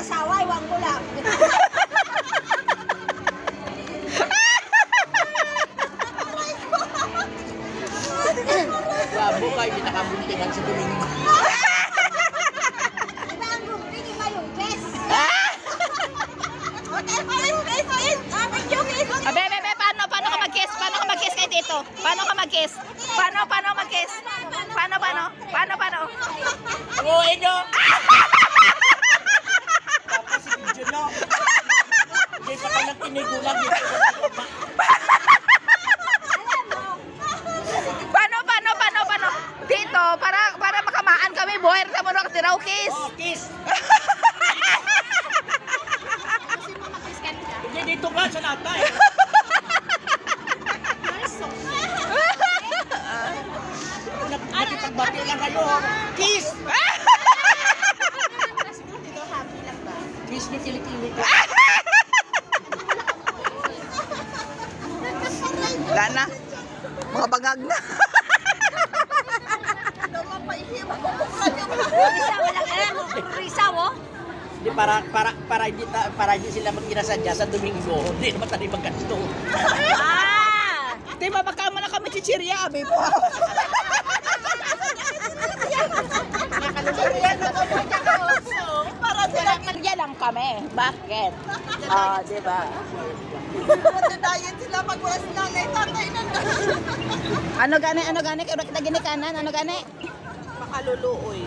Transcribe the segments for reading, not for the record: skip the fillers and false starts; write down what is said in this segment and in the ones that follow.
saway, wag ko lang. Wabo kayo, pinakabuntingan sa Domingo. Diba ang bunting, iba yung best. Bebe, paano ka mag-kiss? Paano ka mag-kiss kay Tito? Paano ka mag-kiss? Paano mag-kiss? Paano? Oo, Edo! Tapos si Juno. Hindi pa ka nagtinigulang dito. Paano? Tito, para makamaan kami, buhay ka mo na katiraw kiss. Oh, kiss! Hindi dito ka sa natay. Nakipagbati lang kayo. Kiss! Kiss niyo kilikili ko. Wala na. Mga bagag na. Risa, oh. Hindi para hindi sila magkinasadya sa Domingo. Hindi naman tayo magkanto. Di ba baka mo na kami chichirya, abe po. Para sila kanya lang kami. Bakit? Di ba? Diet sila pag wala silang tatay na. Ano gani? Kaya kita ginikanan? Ano gani? Makaluluoy.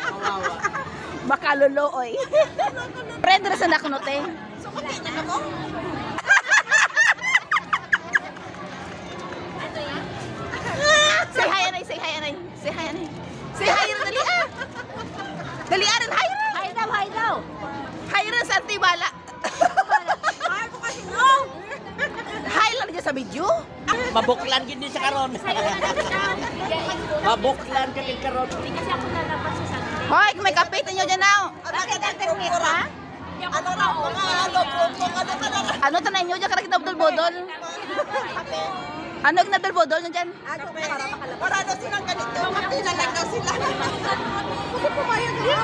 Kawawa. Baka luluoy. Prende na sa naknote. Sumatin na mo? Say hi, Anay. Say hi, dali ah. Dali rin, hi. Hi daw. Hi rin sa Antibala. Hi ko kasi no. Hi lang dyan sa video. Mabuklan gid din sa karon. Mabuklan ka din karon. Kasi ako nalapas sa Sunday. Hoy, may kapit ninyo dyan now. Bakit ang ternit ha? Ano na Ano tanay nyo dyan karakit na budol-budol? Ano ginadol-budol nyo dyan? Para daw silang ganito. Tinalag daw sila. Kasi pumayag na.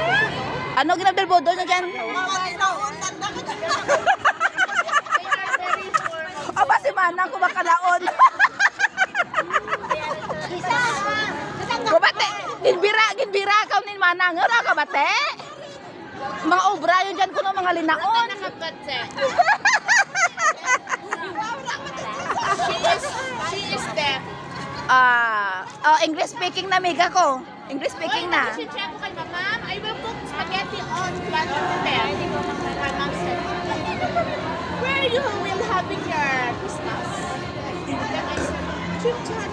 Ano ginadol-budol nyo dyan? Mga tinaunan na. Aba si Manang kumakalaon. Isa. Kubate, ginbira ka ni Manang. Nga ka bate? Mga obra yun dyan kuno mga linaon. She is deaf. English speaking na miga ko. English speaking na. Check ko kay ma'am. I will cook spaghetti on one of them. My mom said, where you will having your Christmas? Then I said, Chim-cham.